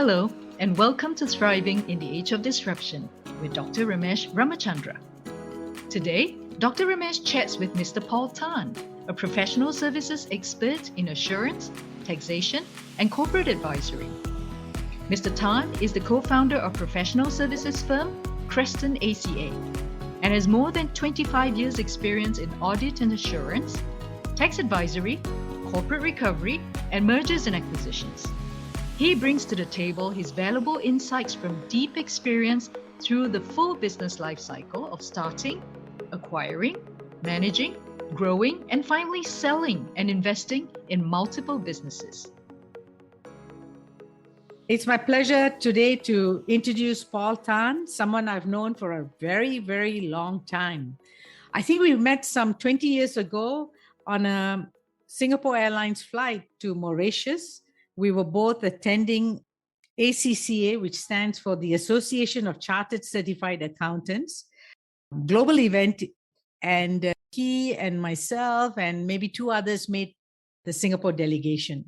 Hello, and welcome to Thriving in the Age of Disruption with Dr. Ramesh Ramachandra. Today, Dr. Ramesh chats with Mr. Paul Tan, a professional services expert in assurance, taxation, and corporate advisory. Mr. Tan is the co-founder of professional services firm Creston ACA and has more than 25 years' experience in audit and assurance, tax advisory, corporate recovery, and mergers and acquisitions. He brings to the table his valuable insights from deep experience through the full business life cycle of starting, acquiring, managing, growing, and finally selling and investing in multiple businesses. It's my pleasure today to introduce Paul Tan, someone I've known for a very, very long time. I think we met some 20 years ago on a Singapore Airlines flight to Mauritius. We were both attending ACCA, which stands for the Association of Chartered Certified Accountants, global event. And he and myself and maybe two others made the Singapore delegation.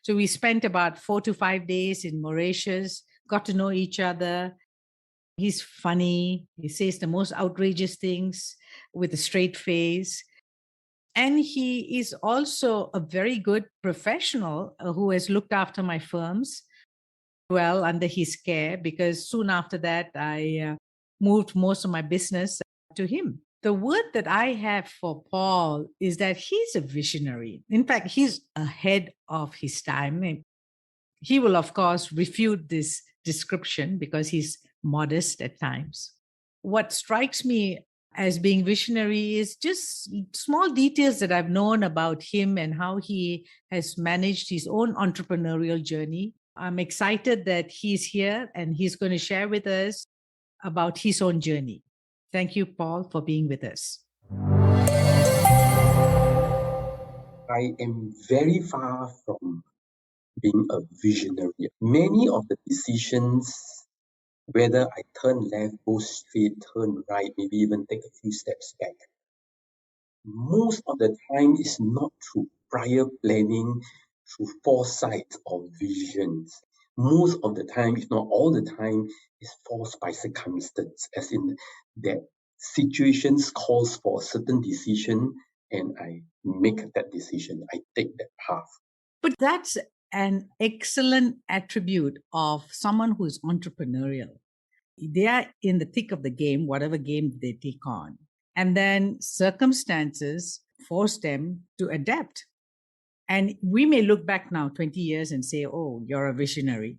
So we spent about 4 to 5 days in Mauritius, got to know each other. He's funny. He says the most outrageous things with a straight face. And he is also a very good professional who has looked after my firms well under his care, because soon after that, I moved most of my business to him. The word that I have for Paul is that he's a visionary. In fact, he's ahead of his time. He will, of course, refute this description because he's modest at times. What strikes me as being visionary is just small details that I've known about him and how he has managed his own entrepreneurial journey. I'm excited that he's here and he's going to share with us about his own journey. Thank you, Paul, for being with us. I am very far from being a visionary. Many of the decisions, whether I turn left, go straight, turn right, maybe even take a few steps back, most of the time is not through prior planning, through foresight or visions. Most of the time, if not all the time, is forced by circumstance, as in that situations calls for a certain decision and I make that decision, I take that path. But that's an excellent attribute of someone who is entrepreneurial. They are in the thick of the game, whatever game they take on. And then circumstances force them to adapt. And we may look back now 20 years and say, oh, you're a visionary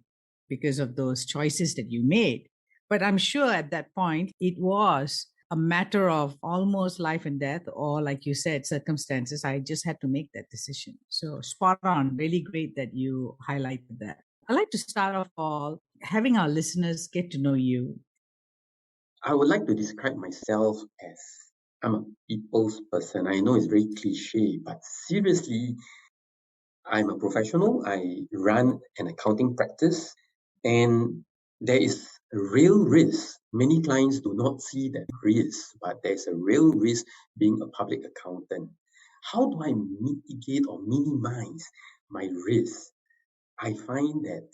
because of those choices that you made. But I'm sure at that point, it was a matter of almost life and death, or like you said, circumstances. I just had to make that decision. So spot on, really great that you highlighted that. I'd like to start off, Paul, having our listeners get to know you. I would like to describe myself as I'm a people's person. I know it's very cliche, but seriously, I'm a professional. I run an accounting practice, and there is a real risk. Many clients do not see that risk, but there's a real risk being a public accountant. How do I mitigate or minimize my risk? I find that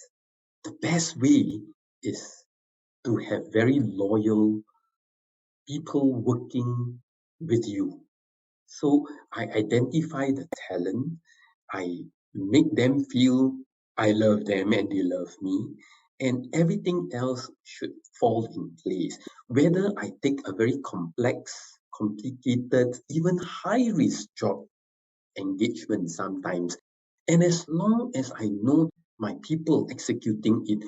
the best way is to have very loyal people working with you. So I identify the talent, I make them feel I love them and they love me, and everything else should fall in place. Whether I take a very complex, complicated, even high risk job engagement sometimes, and as long as I know my people executing it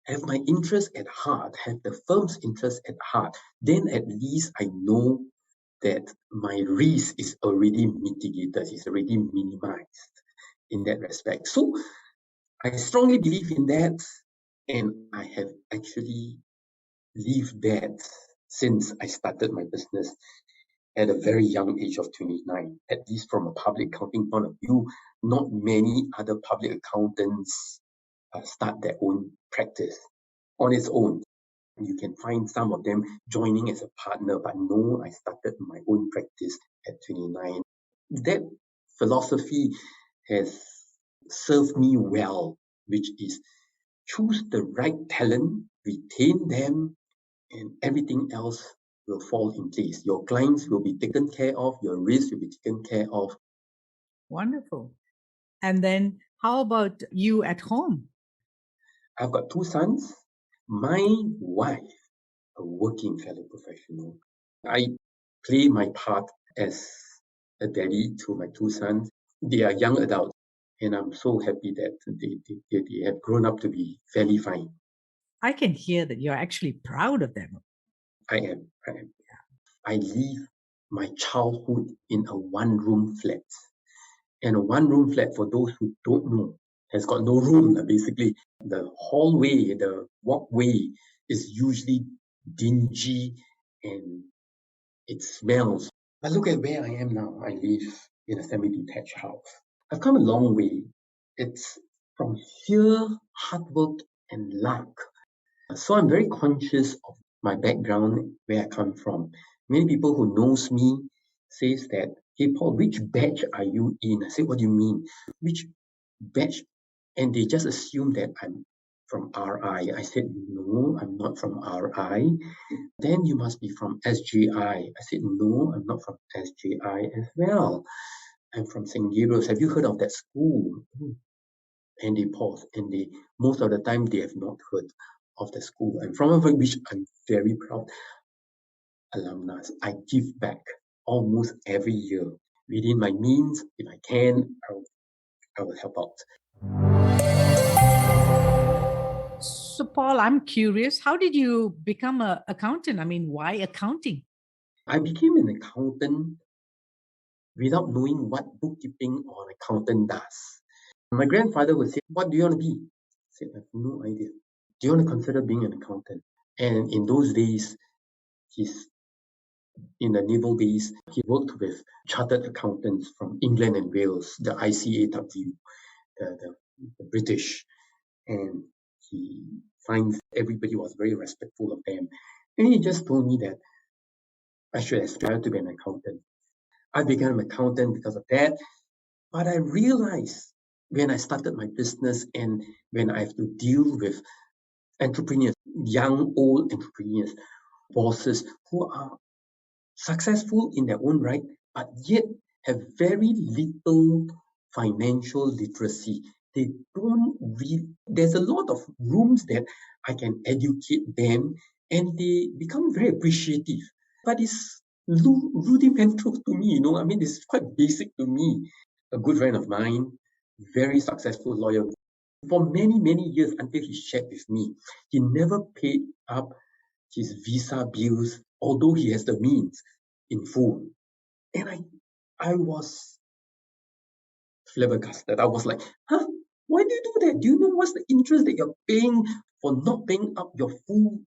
have my interest at heart, have the firm's interest at heart, then at least I know that my risk is already mitigated, is already minimized in that respect. So I strongly believe in that, and I have actually lived that since I started my business at a very young age of 29. At least from a public accounting point of view, not many other public accountants start their own practice on its own. You can find some of them joining as a partner, but no, I started my own practice at 29. That philosophy has served me well, which is choose the right talent, retain them, and everything else will fall in place. Your clients will be taken care of, your risk will be taken care of. Wonderful. And then how about you at home? I've got 2 sons. My wife, a working fellow professional. I play my part as a daddy to my 2 sons. They are young adults, and I'm so happy that they have grown up to be fairly fine. I can hear that you're actually proud of them. I am. I live my childhood in a one-room flat. And a one-room flat, for those who don't know, has got no room, basically. The hallway, the walkway is usually dingy and it smells. But look at where I am now. I live in a semi-detached house. I've come a long way. It's from sheer hard work and luck. So I'm very conscious of my background, where I come from. Many people who knows me says that, "Hey Paul, which batch are you in?" I say, "What do you mean? Which batch?" And they just assume that I'm from RI. I said, "No, I'm not from RI." "Then you must be from SJI." I said, "No, I'm not from SJI as well. I'm from St. Gabriel's. Have you heard of that school?" And they pause, and most of the time they have not heard of the school. And from which I'm very proud. Alumnus, I give back almost every year within my means. If I can, I will help out. So, Paul, I'm curious, how did you become an accountant? I mean, why accounting? I became an accountant without knowing what bookkeeping or an accountant does. My grandfather would say, "What do you want to be?" I said, "I have no idea." "Do you want to consider being an accountant?" And in those days, he's in the naval base. He worked with chartered accountants from England and Wales, the ICAW, the British, and he finds everybody was very respectful of them. And he just told me that I should aspire to be an accountant. I became an accountant because of that. But I realized when I started my business and when I have to deal with entrepreneurs, young, old entrepreneurs, bosses who are successful in their own right, but yet have very little financial literacy. They don't read. There's a lot of rooms that I can educate them, and they become very appreciative. But it's rudimental to me, I mean, it's quite basic to me. A good friend of mine, very successful lawyer, for many, many years until he shared with me, he never paid up his visa bills, although he has the means, in full. And I was flabbergasted. I was like, "Huh? Why do you do that? Do you know what's the interest that you're paying for not paying up your full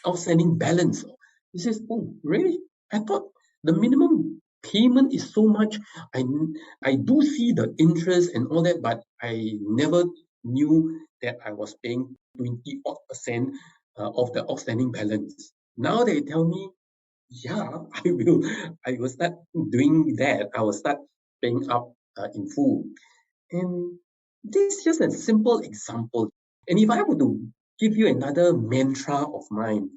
outstanding balance?" He says, "Oh, really? I thought the minimum payment is so much. I do see the interest and all that, but I never knew that I was paying 20 odd percent of the outstanding balance. Now they tell me, yeah, I will start doing that. I will start paying up in full." And this is just a simple example. And if I were to give you another mantra of mine,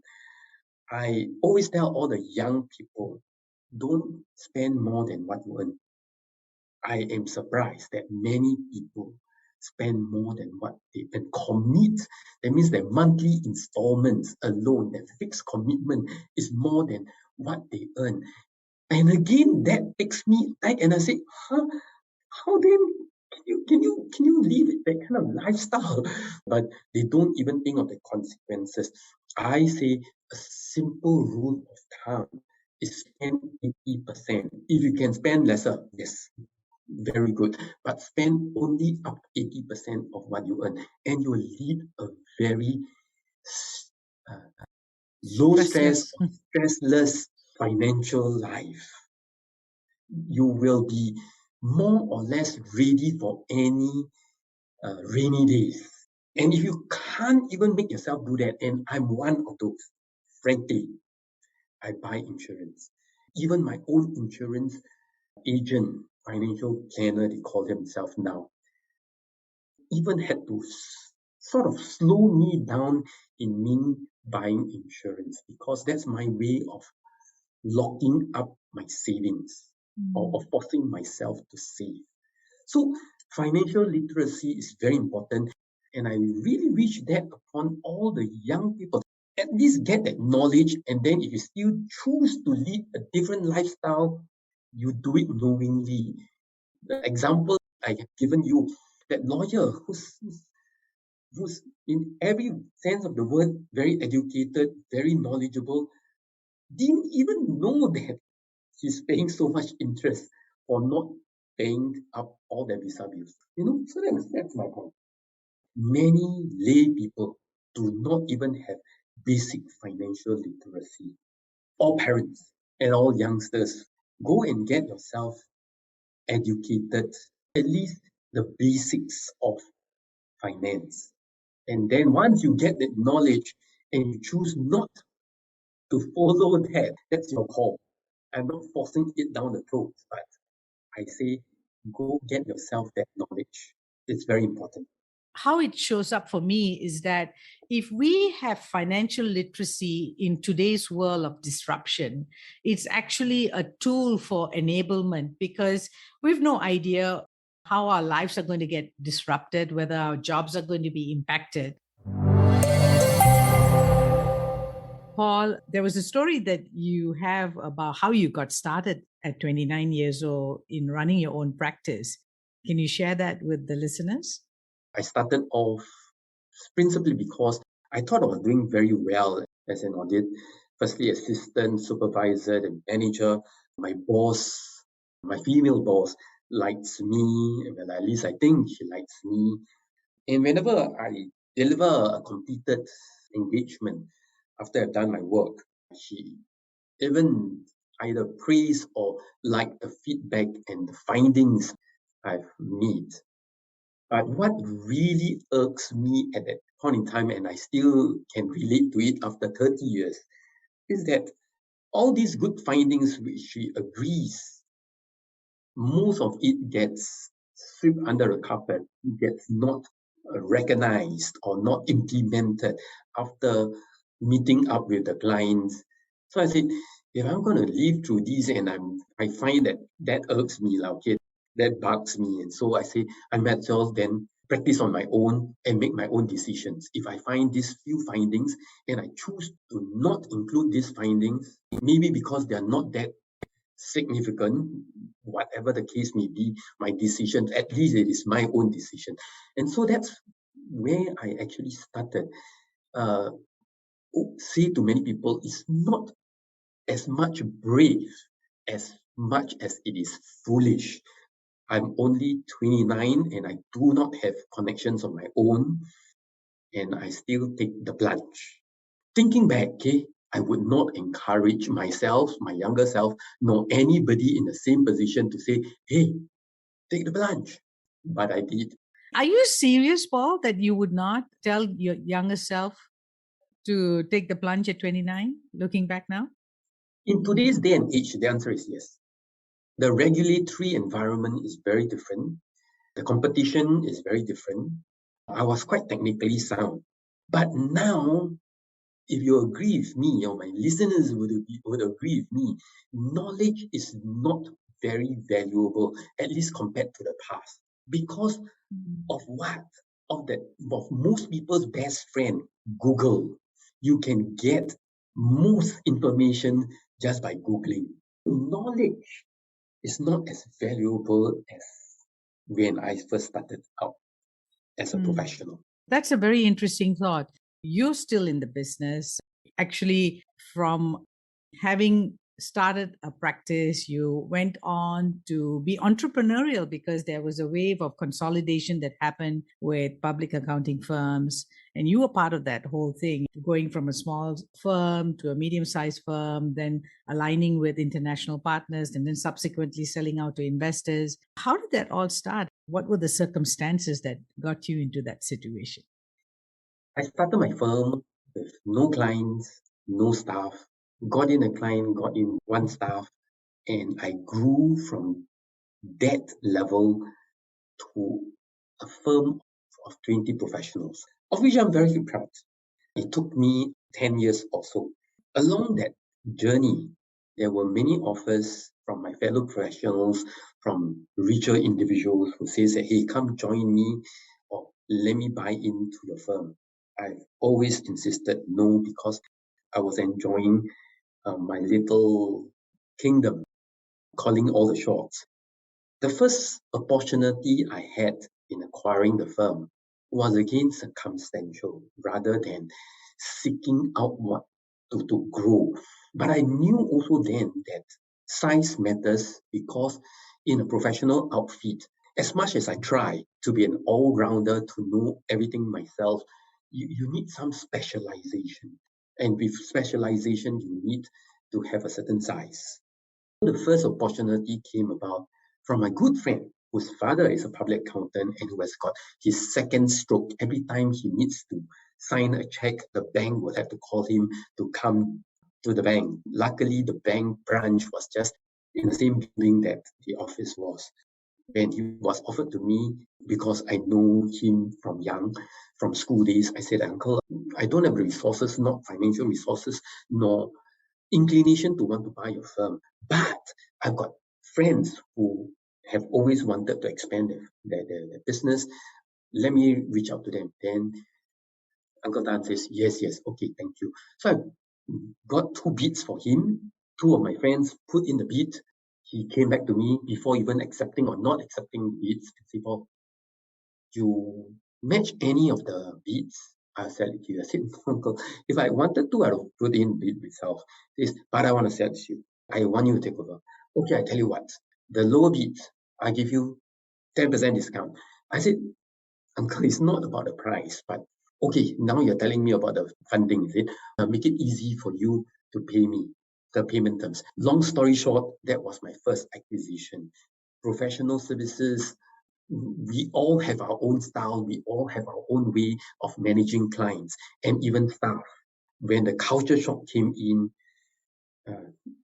I always tell all the young people, don't spend more than what you earn. I am surprised that many people spend more than what they earn. Commit. That means their monthly installments alone, that fixed commitment is more than what they earn. And again, that takes me back, and I say, huh? How then can you live that kind of lifestyle? But they don't even think of the consequences. I say a simple rule of thumb is spend 80%. If you can spend lesser, yes, very good. But spend only up to 80% of what you earn, and you will lead a very uh, low stress, stressless financial life. You will be more or less ready for any rainy days. And if you can't even make yourself do that, and I'm one of those, frankly, I buy insurance. Even my own insurance agent, financial planner, they call themselves now, even had to sort of slow me down in me buying insurance, because that's my way of locking up my savings, or forcing myself to save. So financial literacy is very important, and I really wish that upon all the young people, at least get that knowledge, and then if you still choose to lead a different lifestyle, you do it knowingly. The example I have given you, that lawyer who's in every sense of the word very educated, very knowledgeable, didn't even know that he's paying so much interest for not paying up all their visa bills. So that's my point. Many lay people do not even have basic financial literacy. All parents and all youngsters, go and get yourself educated, at least the basics of finance. And then once you get that knowledge and you choose not to follow that, that's your call. I'm not forcing it down the throat, but I say go get yourself that knowledge. It's very important. How it shows up for me is that if we have financial literacy in today's world of disruption, it's actually a tool for enablement, because we've no idea how our lives are going to get disrupted, whether our jobs are going to be impacted. Paul, there was a story that you have about how you got started at 29 years old in running your own practice. Can you share that with the listeners? I started off principally because I thought I was doing very well as an audit. Firstly, assistant, supervisor, then manager. My boss, my female boss, likes me. Well, at least I think she likes me. And whenever I deliver a completed engagement after I've done my work, she even either praise or like the feedback and the findings I've made. But what really irks me at that point in time, and I still can relate to it after 30 years, is that all these good findings which she agrees, most of it gets swept under the carpet, gets not recognized or not implemented after meeting up with the clients. So I said, if I'm going to live through these and I find that irks me, okay, that bugs me. And so I say, I might as well then practice on my own and make my own decisions. If I find these few findings and I choose to not include these findings, maybe because they are not that significant, whatever the case may be, my decision, at least it is my own decision. And so that's where I actually started. Say to many people, it's not as much brave as much as it is foolish. I'm only 29 and I do not have connections of my own, and I still take the plunge. Thinking back, okay, I would not encourage myself, my younger self, nor anybody in the same position to say, hey, take the plunge. But I did. Are you serious, Paul, that you would not tell your younger self to take the plunge at 29, looking back now? In today's day and age, the answer is yes. The regulatory environment is very different. The competition is very different. I was quite technically sound. But now, if you agree with me, or my listeners would agree with me, knowledge is not very valuable, at least compared to the past. Because of what? Of most people's best friend, Google. You can get most information just by Googling. Knowledge is not as valuable as when I first started out as a professional. That's a very interesting thought. You're still in the business. Actually, from having started a practice, you went on to be entrepreneurial because there was a wave of consolidation that happened with public accounting firms. And you were part of that whole thing, going from a small firm to a medium-sized firm, then aligning with international partners, and then subsequently selling out to investors. How did that all start? What were the circumstances that got you into that situation? I started my firm with no clients, no staff, got in a client, got in one staff, and I grew from that level to a firm of 20 professionals. of which I'm very proud. It took me 10 years or so. Along that journey, there were many offers from my fellow professionals, from richer individuals who says that, hey, come join me or let me buy into your firm. I've always insisted no, because I was enjoying my little kingdom, calling all the shots. The first opportunity I had in acquiring the firm was again circumstantial rather than seeking out what to grow. But I knew also then that size matters, because in a professional outfit, as much as I try to be an all-rounder, to know everything myself, you need some specialization. And with specialization, you need to have a certain size. The first opportunity came about from my good friend, whose father is a public accountant and who has got his second stroke. Every time he needs to sign a check, the bank will have to call him to come to the bank. Luckily, the bank branch was just in the same building that the office was. When he was offered to me, because I know him from young, from school days, I said, Uncle, I don't have resources, not financial resources, nor inclination to want to buy your firm. But I've got friends who have always wanted to expand their business. Let me reach out to them. Then Uncle Tan says, yes, okay, thank you. So I got 2 bids for him. 2 of my friends put in the bid. He came back to me before even accepting or not accepting the bids. He said, well, you match any of the bids, I'll sell it to you. I said, Uncle, if I wanted to, I would put in bid myself. He says, but I want to sell to you. I want you to take over. Okay, I tell you what, the lower bids, I give you 10% discount. I said, Uncle, it's not about the price, but okay, now you're telling me about the funding, is it? I'll make it easy for you to pay me, the payment terms. Long story short, that was my first acquisition. Professional services, we all have our own style, we all have our own way of managing clients and even staff. When the culture shock came in,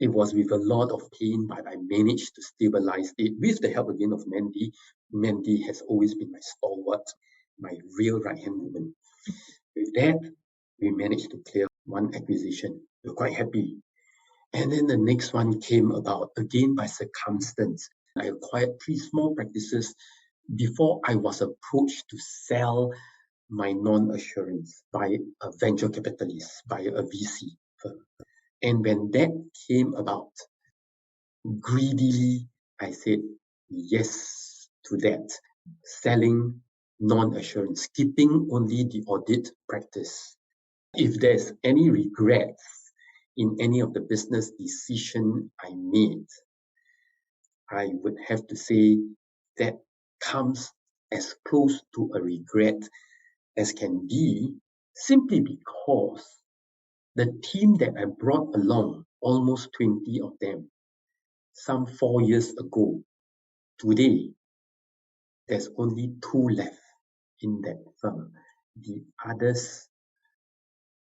it was with a lot of pain, but I managed to stabilize it with the help again of Mandy. Mandy has always been my stalwart, my real right-hand woman. With that, we managed to clear one acquisition. We're quite happy. And then the next one came about again by circumstance. I acquired 3 small practices before I was approached to sell my non-assurance by a venture capitalist, by a VC firm. And when that came about, greedily, I said yes to that, selling non-assurance, keeping only the audit practice. If there's any regrets in any of the business decision I made, I would have to say that comes as close to a regret as can be, simply because the team that I brought along, almost 20 of them, some 4 years ago, today, there's only 2 left in that firm. The others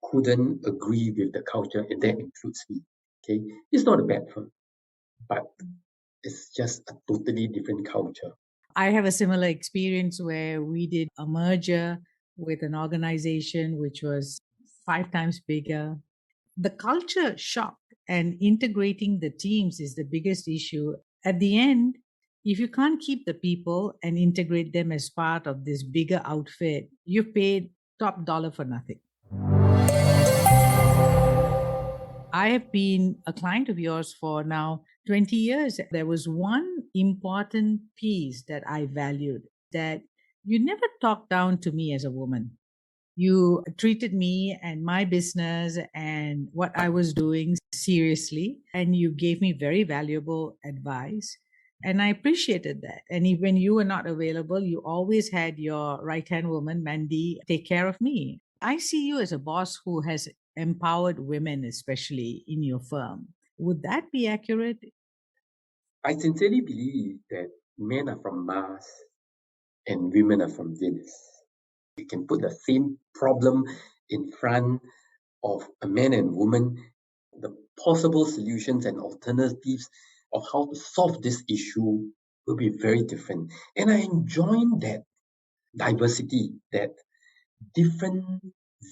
couldn't agree with the culture, and that includes me. Okay, it's not a bad firm, but it's just a totally different culture. I have a similar experience where we did a merger with an organization which was 5 times bigger. The culture shock and integrating the teams is the biggest issue. At the end, if you can't keep the people and integrate them as part of this bigger outfit, you've paid top dollar for nothing. I have been a client of yours for now 20 years. There was one important piece that I valued, that you never talked down to me as a woman. You treated me and my business and what I was doing seriously, and you gave me very valuable advice. And I appreciated that. And when you were not available, you always had your right-hand woman, Mandy, take care of me. I see you as a boss who has empowered women, especially in your firm. Would that be accurate? I sincerely believe that men are from Mars and women are from Venus. You can put the same problem in front of a man and woman, the possible solutions and alternatives of how to solve this issue will be very different. And I enjoy that diversity, that different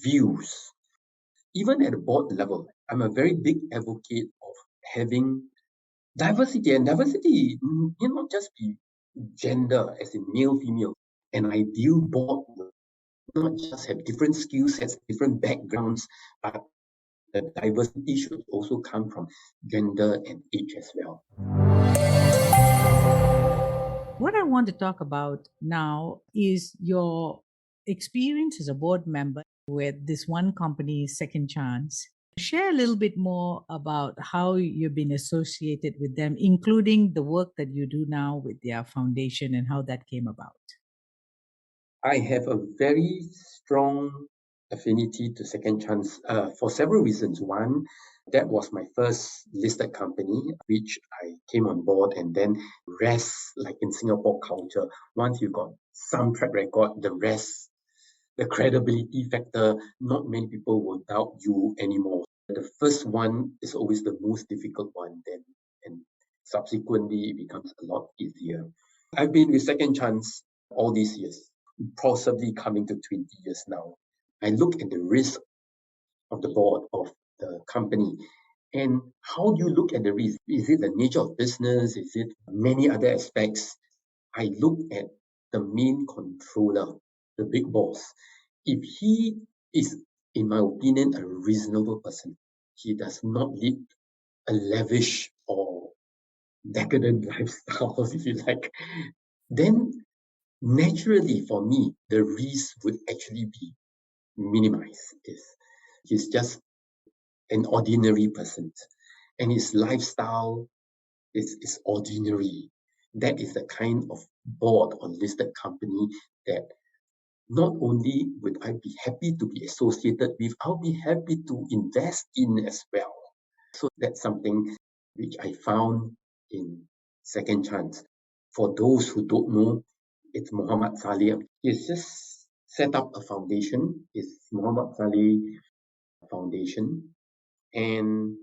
views. Even at the board level, I'm a very big advocate of having diversity. And diversity need not just be gender, as in male, female. An ideal board would not just have different skill sets, different backgrounds, but the diversity should also come from gender and age as well. What I want to talk about now is your experience as a board member with this one company, Second Chance. Share a little bit more about how you've been associated with them, including the work that you do now with their foundation and how that came about. I have a very strong affinity to Second Chance for several reasons. One, that was my first listed company, which I came on board, and then rest, like in Singapore culture, once you got some track record, the rest, the credibility factor, not many people will doubt you anymore. The first one is always the most difficult one, then, and subsequently it becomes a lot easier. I've been with Second Chance all these years, possibly coming to 20 years now. I look at the risk of the board of the company. And how do you look at the risk? Is it the nature of business? Is it many other aspects? I look at the main controller, the big boss. If he is, in my opinion, a reasonable person, he does not lead a lavish or decadent lifestyle, if you like, then naturally for me, the risk would actually be minimized. He's just an ordinary person, and his lifestyle is ordinary. That is the kind of board or listed company that not only would I be happy to be associated with, I'll be happy to invest in as well. So that's something which I found in Second Chance. For those who don't know, it's Muhammad Saleh. He's just set up a foundation. It's Muhammad Saleh Foundation. And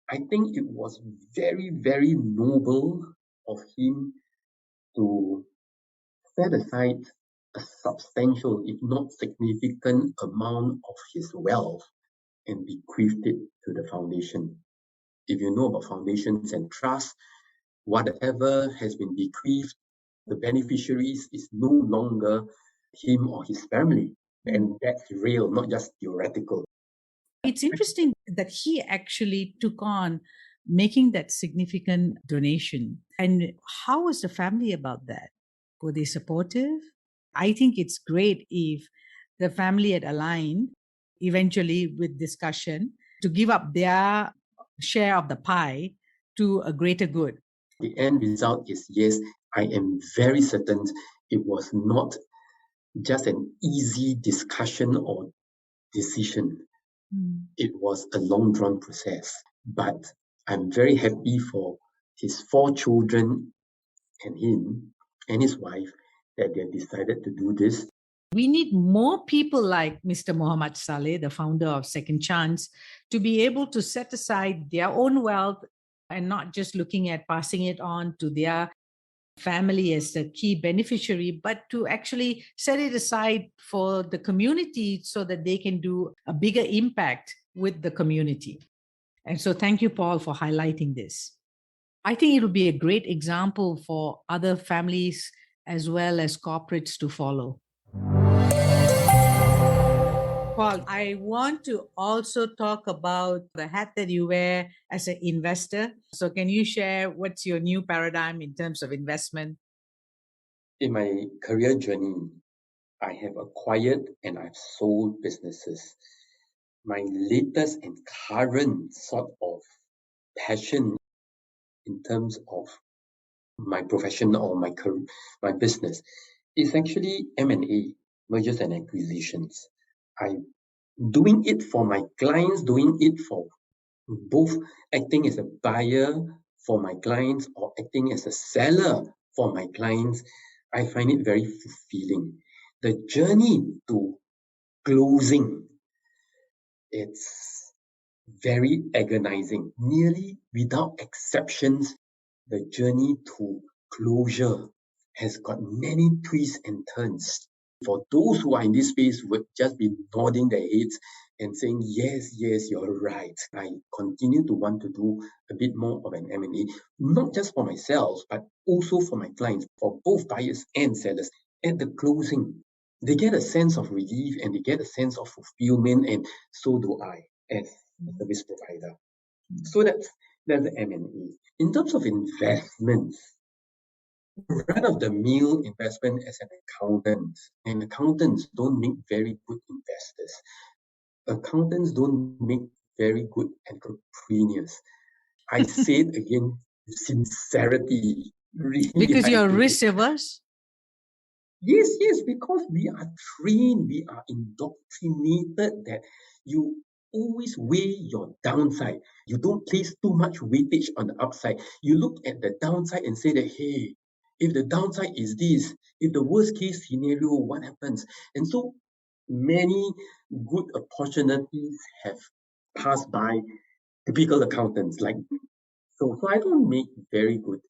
I think it was very, very noble of him to set aside a substantial, if not significant, amount of his wealth and bequeathed it to the foundation. If you know about foundations and trusts, whatever has been bequeathed, the beneficiaries is no longer him or his family. And that's real, not just theoretical. It's interesting that he actually took on making that significant donation. And how was the family about that? Were they supportive? I think it's great if the family had aligned eventually with discussion to give up their share of the pie to a greater good. The end result is yes, I am very certain it was not just an easy discussion or decision. It was a long drawn process, but I'm very happy for his 4 children and him and his wife that they decided to do this. We need more people like Mr. Muhammad Saleh, the founder of Second Chance, to be able to set aside their own wealth and not just looking at passing it on to their family as the key beneficiary, but to actually set it aside for the community so that they can do a bigger impact with the community. And so thank you, Paul, for highlighting this. I think it will be a great example for other families as well as corporates to follow. Paul, I want to also talk about the hat that you wear as an investor. So can you share what's your new paradigm in terms of investment? In my career journey, I have acquired and I've sold businesses. My latest and current sort of passion in terms of my profession or my career, my business is actually M&A, mergers and acquisitions. I'm doing it for my clients, doing it for both acting as a buyer for my clients or acting as a seller for my clients. I find it very fulfilling. The journey to closing, it's very agonizing. Nearly without exceptions, the journey to closure has got many twists and turns. For those who are in this space would just be nodding their heads and saying, yes, yes, you're right. I continue to want to do a bit more of an M&A, not just for myself, but also for my clients, for both buyers and sellers. At the closing, they get a sense of relief and they get a sense of fulfillment, and so do I as a service provider. So that's the M&A. In terms of investments, run-of-the-mill investment as an accountant, and accountants don't make very good investors. Accountants don't make very good entrepreneurs. I say it again with sincerity. Really, Because I you're do. risk averse? Yes, because we are trained, we are indoctrinated that you always weigh your downside. You don't place too much weightage on the upside. You look at the downside and say that, hey, if the downside is this, if the worst case scenario, what happens? And so many good opportunities have passed by typical accountants like me. So I don't make very good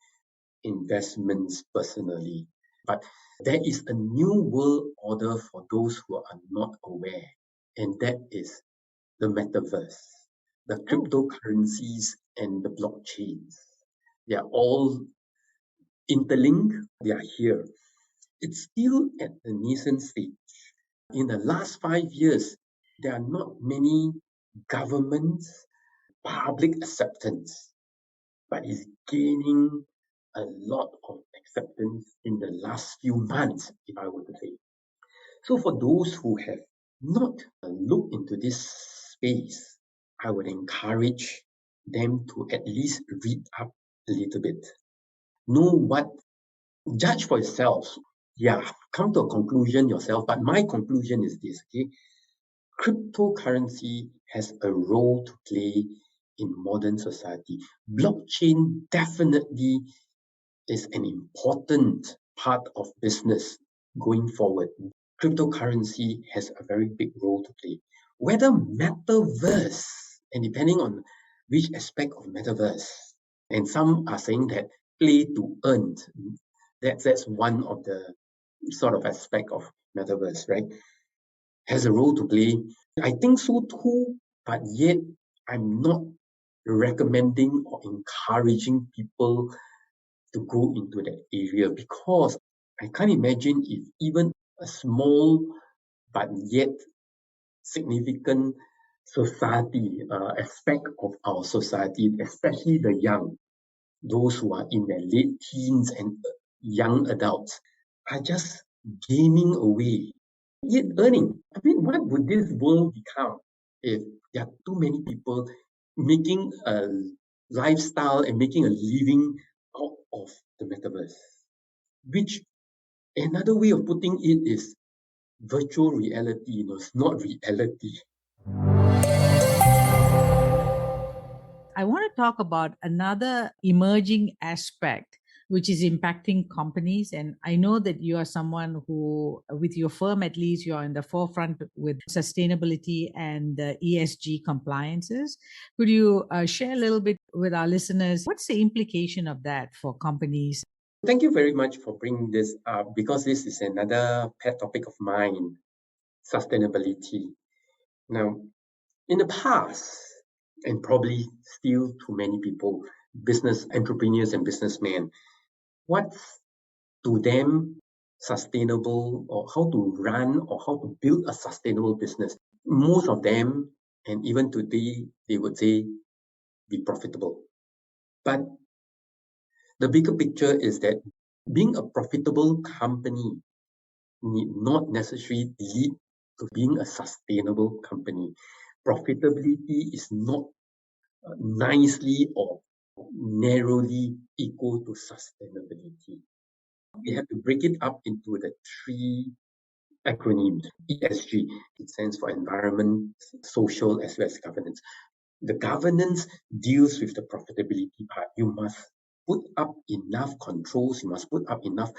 investments personally. But there is a new world order for those who are not aware, and that is the metaverse, the cryptocurrencies, and the blockchains. They are all interlinked, they are here. It's still at the nascent stage. In the last 5 years, there are not many governments, public acceptance, but it's gaining a lot of acceptance in the last few months, if I were to say. So for those who have not looked into this space, I would encourage them to at least read up a little bit. Know what, judge for yourself. Yeah, come to a conclusion yourself. But my conclusion is this, okay? Cryptocurrency has a role to play in modern society. Blockchain definitely is an important part of business going forward. Cryptocurrency has a very big role to play. Whether metaverse, and depending on which aspect of metaverse, and some are saying that play to earn, that's one of the sort of aspect of metaverse, right? Has a role to play. I think so too, but yet I'm not recommending or encouraging people to go into that area, because I can't imagine if even a small but yet significant society, aspect of our society, especially the young, those who are in their late teens and young adults, are just gaming away, yet earning. I mean, what would this world become if there are too many people making a lifestyle and making a living out of the metaverse? Which, another way of putting it is virtual reality, it's not reality. I want to talk about another emerging aspect which is impacting companies. And I know that you are someone who, with your firm at least, you're in the forefront with sustainability and ESG compliances. Could you share a little bit with our listeners? What's the implication of that for companies? Thank you very much for bringing this up, because this is another pet topic of mine, sustainability. Now, in the past, and probably still to many people, business entrepreneurs and businessmen, what's to them sustainable, or how to run or how to build a sustainable business? Most of them, and even today, they would say be profitable. But the bigger picture is that being a profitable company need not necessarily lead to being a sustainable company. Profitability is not nicely or narrowly equal to sustainability. We have to break it up into the three acronyms. ESG, it stands for environment, social, as well as governance. The governance deals with the profitability part. You must put up enough controls, you must put up enough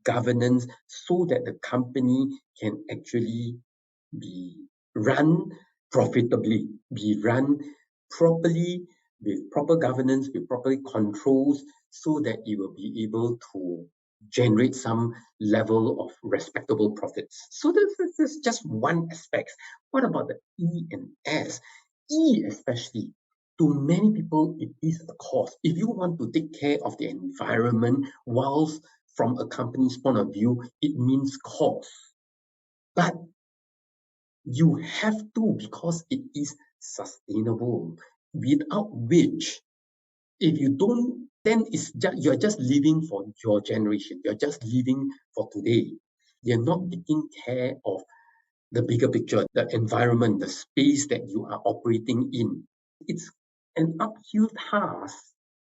governance so that the company can actually be run profitably, be run properly, with proper governance, with proper controls, so that it will be able to generate some level of respectable profits. So this is just one aspect. What about the E and S? E especially, to many people, it is a cost. If you want to take care of the environment, whilst from a company's point of view, it means cost. But you have to, because it is sustainable, without which, if you don't, then you're just living for your generation. You're just living for today. You're not taking care of the bigger picture, the environment, the space that you are operating in. It's an uphill task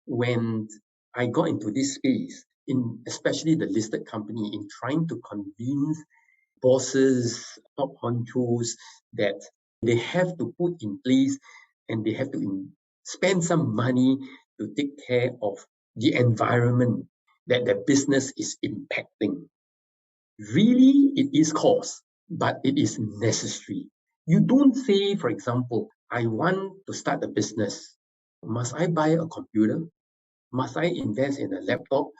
when I got into this space, in especially the listed company, in trying to convince bosses, top honchos, that they have to put in place and they have to spend some money to take care of the environment that their business is impacting. Really, it is cost, but it is necessary. You don't say, for example, I want to start a business. Must I buy a computer? Must I invest in a laptop?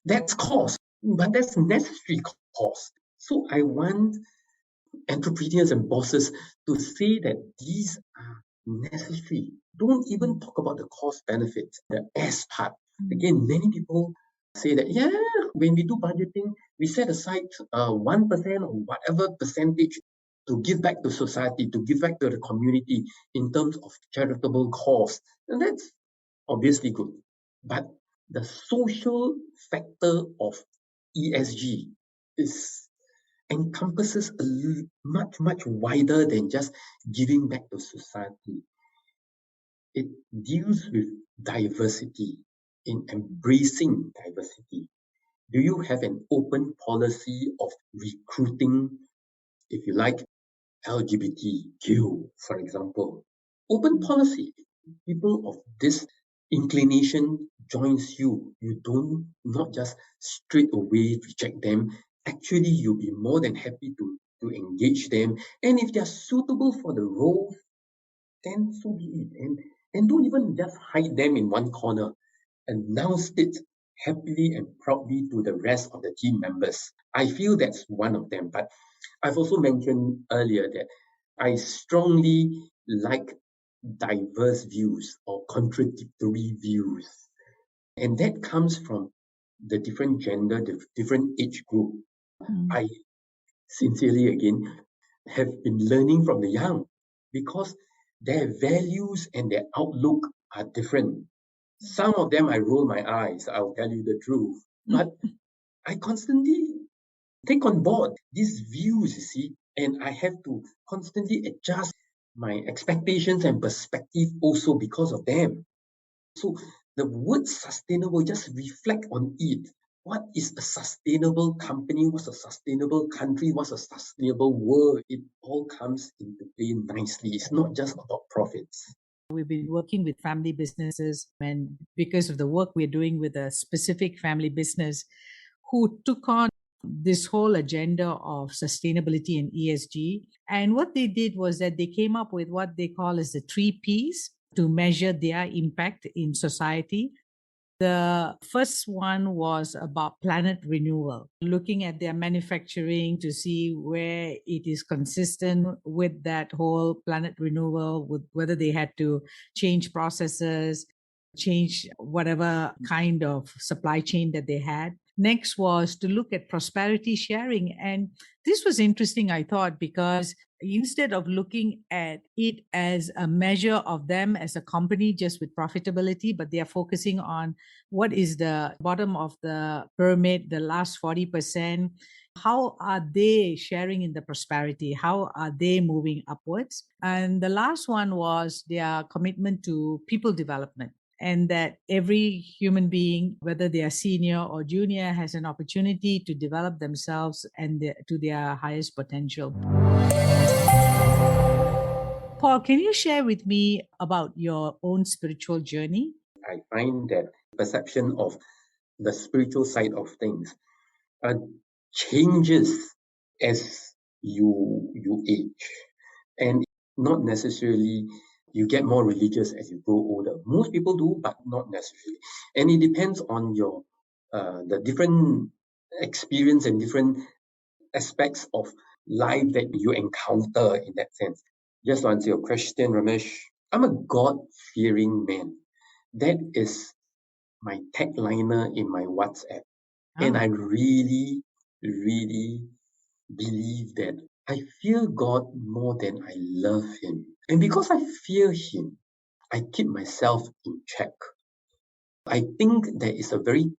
That's cost, but that's necessary cost. So I want entrepreneurs and bosses to say that these are necessary. Don't even talk about the cost benefits, the S part. Again, many people say that, yeah, when we do budgeting, we set aside 1% or whatever percentage to give back to society, to give back to the community in terms of charitable cause. And that's obviously good. But the social factor of ESG encompasses much, much wider than just giving back to society. It deals with diversity, in embracing diversity. Do you have an open policy of recruiting, if you like, LGBTQ, for example? Open policy. People of this inclination joins you. You don't not just straight away reject them. Actually, you'll be more than happy to engage them. And if they're suitable for the role, then so be it. And don't even just hide them in one corner. Announce it happily and proudly to the rest of the team members. I feel that's one of them. But I've also mentioned earlier that I strongly like diverse views or contradictory views. And that comes from the different gender, the different age group. I sincerely, again, have been learning from the young because their values and their outlook are different. Some of them I roll my eyes, I'll tell you the truth. But I constantly take on board these views, you see, and I have to constantly adjust my expectations and perspective also because of them. So the word sustainable, just reflect on it. What is a sustainable company? What's a sustainable country? What's a sustainable world? It all comes into play nicely. It's not just about profits. We've been working with family businesses, and because of the work we're doing with a specific family business who took on this whole agenda of sustainability and ESG. And what they did was that they came up with what they call as the 3 Ps to measure their impact in society. The first one was about planet renewal, looking at their manufacturing to see where it is consistent with that whole planet renewal, with whether they had to change processes, change whatever kind of supply chain that they had. Next was to look at prosperity sharing. And this was interesting, I thought, because instead of looking at it as a measure of them as a company just with profitability, but they are focusing on what is the bottom of the pyramid, the last 40%. How are they sharing in the prosperity? How are they moving upwards? And the last one was their commitment to people development, and that every human being, whether they are senior or junior, has an opportunity to develop themselves and to their highest potential. Paul, can you share with me about your own spiritual journey? I find that perception of the spiritual side of things changes as you age, and not necessarily you get more religious as you grow older. Most people do, but not necessarily. And it depends on your the different experience and different aspects of life that you encounter in that sense. Just to answer your question, Ramesh, I'm a God-fearing man. That is my tagliner in my WhatsApp. And Oh, I really, really believe that I fear God more than I love Him. And because I fear Him, I keep myself in check. I think there is a very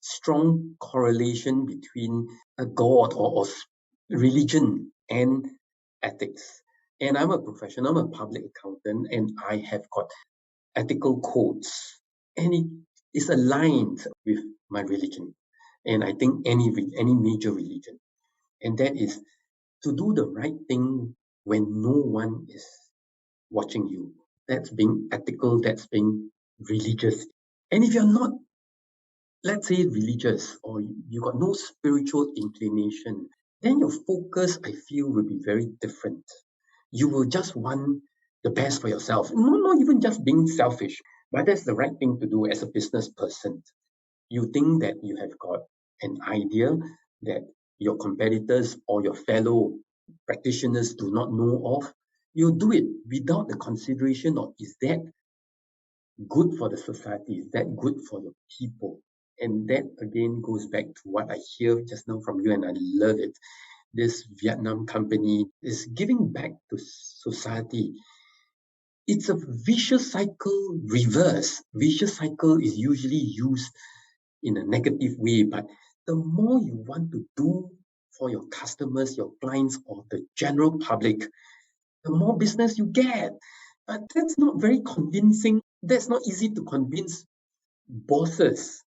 strong correlation between a God or religion and ethics. And I'm a professional, I'm a public accountant, and I have got ethical codes. And it is aligned with my religion. And I think any major religion. And that is to do the right thing when no one is watching you. That's being ethical, that's being religious. And if you're not, let's say, religious or you got no spiritual inclination, then your focus, I feel, will be very different. You will just want the best for yourself. No, not even just being selfish, but that's the right thing to do as a business person. You think that you have got an idea that your competitors or your fellow practitioners do not know of, you do it without the consideration of is that good for the society? Is that good for your people? And that again goes back to what I hear just now from you, and I love it. This Vietnam company is giving back to society. It's a vicious cycle reverse. Vicious cycle is usually used in a negative way, but the more you want to do for your customers, your clients, or the general public, the more business you get. But that's not very convincing. That's not easy to convince bosses.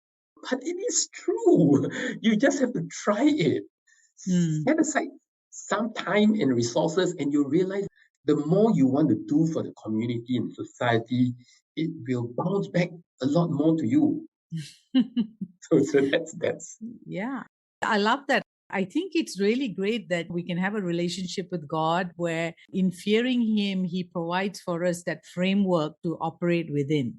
But it is true. You just have to try it. mm. Set aside some time and resources, and you realize the more you want to do for the community and society, it will bounce back a lot more to you. So that's Yeah, I love that. I think it's really great that we can have a relationship with God where, in fearing Him, He provides for us that framework to operate within,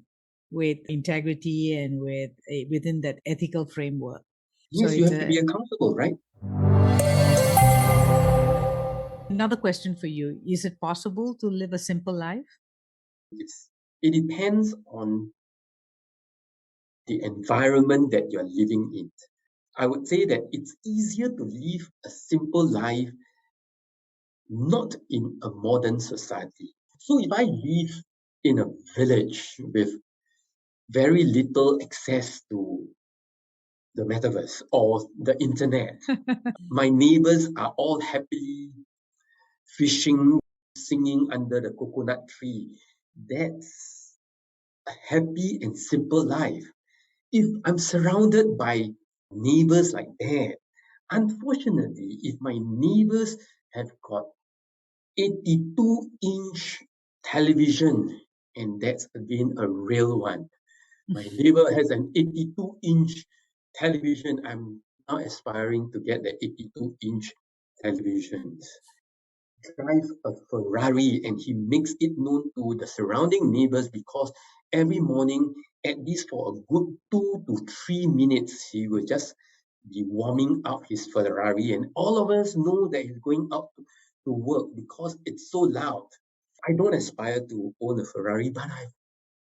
with integrity and within that ethical framework. So yes, you it's have to be accountable, right? another question for you. Is it possible to live a simple life? It depends on the environment that you're living in. I would say that it's easier to live a simple life not in a modern society. So if I live in a village with very little access to the metaverse or the internet, my neighbors are all happily fishing, singing under the coconut tree. That's a happy and simple life. If I'm surrounded by neighbors like that, unfortunately, if my neighbors have got 82-inch television, and that's again a real one. My neighbor has an 82-inch television. I'm now aspiring to get the 82-inch televisions. Drives a Ferrari and he makes it known to the surrounding neighbors because every morning, at least for a good 2 to 3 minutes, he will just be warming up his Ferrari, and all of us know that he's going out to work because it's so loud. I don't aspire to own a Ferrari, but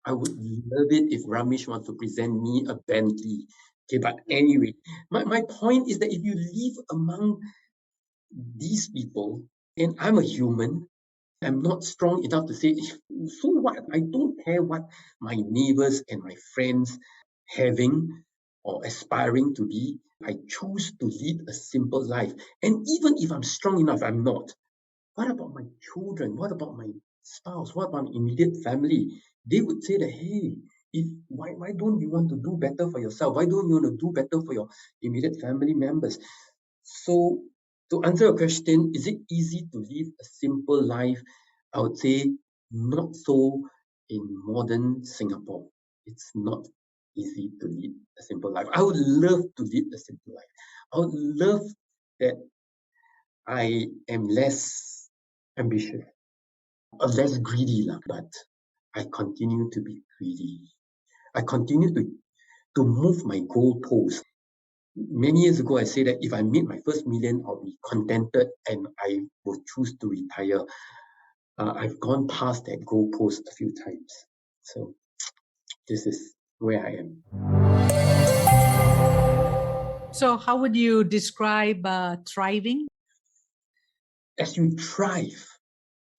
I would love it if Ramesh wants to present me a Bentley. Okay, but anyway, my point is that if you live among these people, and I'm a human, I'm not strong enough to say, so what? I don't care what my neighbors and my friends having or aspiring to be. I choose to lead a simple life. And even if I'm strong enough, I'm not. What about my children? What about my spouse? What about my immediate family? They would say that, hey, why don't you want to do better for yourself? Why don't you want to do better for your immediate family members? So to answer your question, is it easy to live a simple life? I would say not so in modern Singapore. It's not easy to lead a simple life. I would love to lead a simple life. I would love that I am less ambitious or less greedy, but I continue to be greedy. I continue to move my goalposts. Many years ago, I say that if I made my first million, I'll be contented and I will choose to retire. I've gone past that goalpost a few times. So this is where I am. So, how would you describe thriving? As you thrive,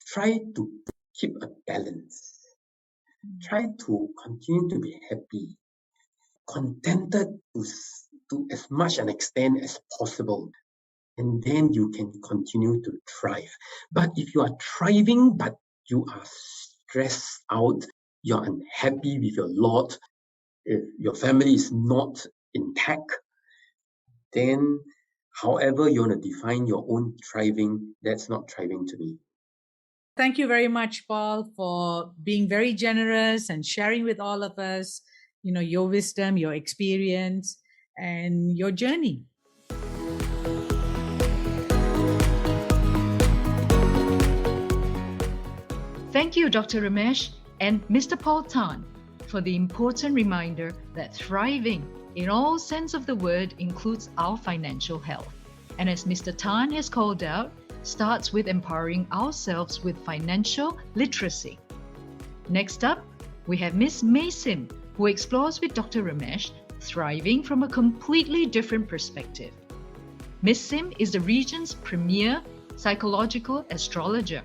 try to keep a balance. Try to continue to be happy, contented to as much an extent as possible. And then you can continue to thrive. But if you are thriving, but you are stressed out, you're unhappy with your lot, if your family is not intact, then however you want to define your own thriving, that's not thriving to me. Thank you very much, Paul, for being very generous and sharing with all of us, your wisdom, your experience, and your journey. Thank you, Dr. Ramesh and Mr. Paul Tan, for the important reminder that thriving, in all sense of the word, includes our financial health. And as Mr. Tan has called out, starts with empowering ourselves with financial literacy. Next up, we have Ms. May Sim, who explores with Dr. Ramesh thriving from a completely different perspective. Ms. Sim is the region's premier psychological astrologer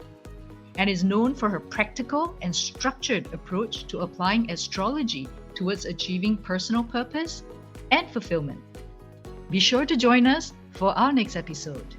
and is known for her practical and structured approach to applying astrology towards achieving personal purpose and fulfillment. Be sure to join us for our next episode.